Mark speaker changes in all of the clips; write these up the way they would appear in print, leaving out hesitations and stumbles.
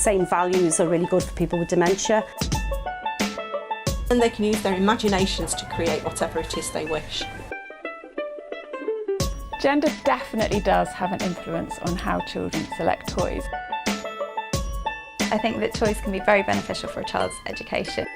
Speaker 1: same values are really good for people with dementia.
Speaker 2: And they can use their imaginations to create whatever it is they wish.
Speaker 3: Gender definitely does have an influence on how children select toys.
Speaker 4: I think that toys can be very beneficial for a child's education.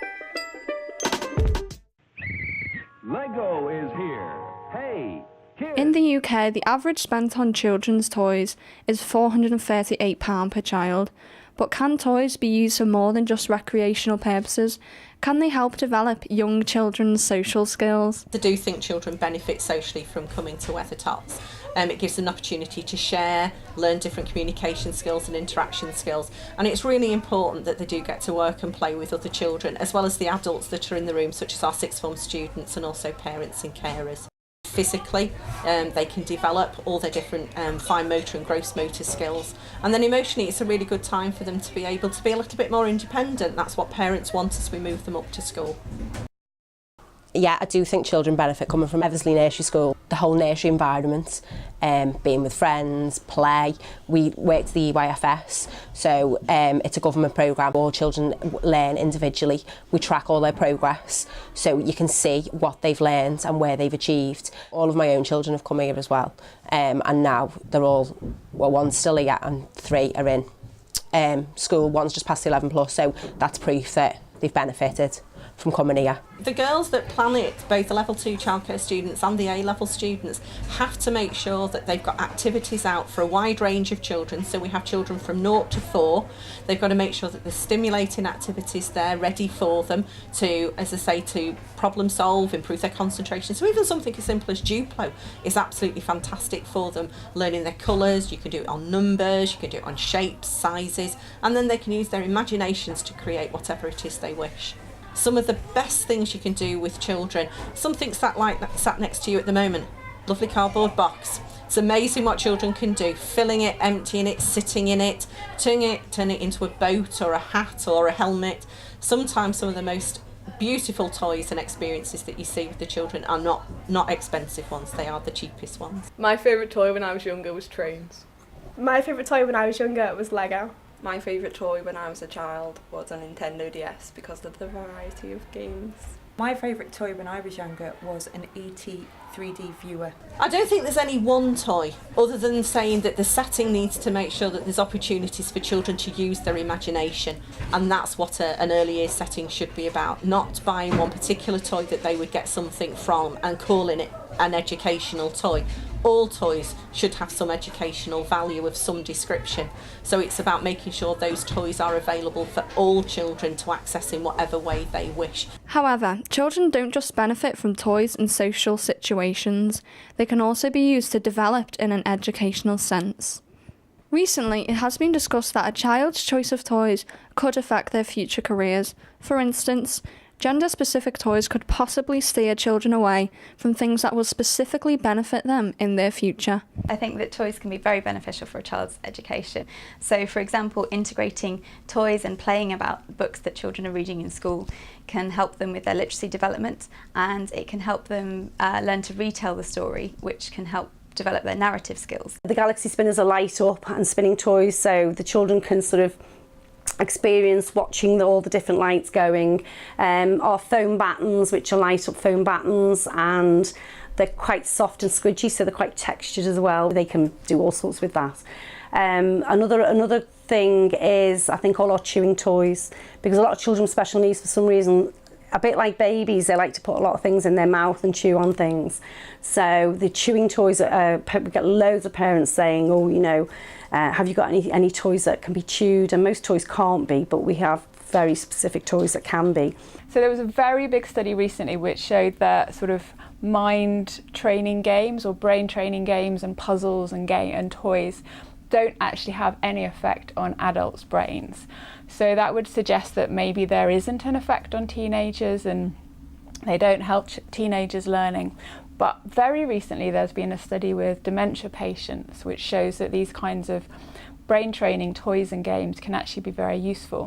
Speaker 5: Lego is here. Hey, kids.
Speaker 6: In the UK, the average spent on children's toys is £438 per child. But can toys be used for more than just recreational purposes? Can they help develop young children's social skills?
Speaker 2: I do think children benefit socially from coming to Weathertops. It gives them an opportunity to share, learn different communication skills and interaction skills. And it's really important that they do get to work and play with other children, as well as the adults that are in the room, such as our sixth form students and also parents and carers. Physically, they can develop all their different fine motor and gross motor skills, and then emotionally it's a really good time for them to be able to be a little bit more independent. That's what parents want as we move them up to school.
Speaker 7: Yeah, I do think children benefit coming from Eversley Nursery School. The whole nursery environment, being with friends, play. We work to the EYFS, so it's a government programme. All children learn individually. We track all their progress, so you can see what they've learned and where they've achieved. All of my own children have come here as well, and now they're all, well, one's still here and 3 are in school. One's just past 11 plus, so that's proof that they've benefited from coming here.
Speaker 2: The girls that plan it, both the level 2 childcare students and the A-level students, have to make sure that they've got activities out for a wide range of children. So we have children from 0 to 4. They've got to make sure that there's stimulating activities there ready for them to, as I say, to problem solve, improve their concentration. So even something as simple as Duplo is absolutely fantastic for them. Learning their colours, you can do it on numbers, you can do it on shapes, sizes, and then they can use their imaginations to create whatever it is they wish. Some of the best things you can do with children, something sat next to you at the moment, lovely cardboard box. It's amazing what children can do, filling it, emptying it, sitting in it, turning it into a boat or a hat or a helmet. Sometimes some of the most beautiful toys and experiences that you see with the children are not expensive ones, they are the cheapest ones.
Speaker 8: My favourite toy when I was younger was trains.
Speaker 9: My favourite toy when I was younger was Lego.
Speaker 8: My favourite toy when I was a child was a Nintendo DS because of the variety of games.
Speaker 10: My favourite toy when I was younger was an ET 3D viewer.
Speaker 2: I don't think there's any one toy, other than saying that the setting needs to make sure that there's opportunities for children to use their imagination, and that's what an early years setting should be about, not buying one particular toy that they would get something from and calling it an educational toy. All toys should have some educational value of some description, so it's about making sure those toys are available for all children to access in whatever way they wish.
Speaker 6: However, children don't just benefit from toys in social situations, they can also be used to develop in an educational sense. Recently, it has been discussed that a child's choice of toys could affect their future careers. For instance, gender-specific toys could possibly steer children away from things that will specifically benefit them in their future.
Speaker 4: I think that toys can be very beneficial for a child's education. So, for example, integrating toys and playing about books that children are reading in school can help them with their literacy development, and it can help them learn to retell the story, which can help develop their narrative skills.
Speaker 1: The Galaxy spinners are light up and spinning toys, so the children can sort of experience watching all the different lights going. Our foam battens, which are light up foam battens, and they're quite soft and squidgy, so they're quite textured as well. They can do all sorts with that. Another thing is, I think, all our chewing toys, because a lot of children with special needs, for some reason, a bit like babies, they like to put a lot of things in their mouth and chew on things. So the chewing toys, we get loads of parents saying, oh, you know, have you got any toys that can be chewed? And most toys can't be, but we have very specific toys that can be.
Speaker 3: So there was a very big study recently which showed that sort of mind training games or brain training games and puzzles and toys don't actually have any effect on adults' brains. So that would suggest that maybe there isn't an effect on teenagers and they don't help teenagers learning. But very recently there's been a study with dementia patients which shows that these kinds of brain training toys and games can actually be very useful.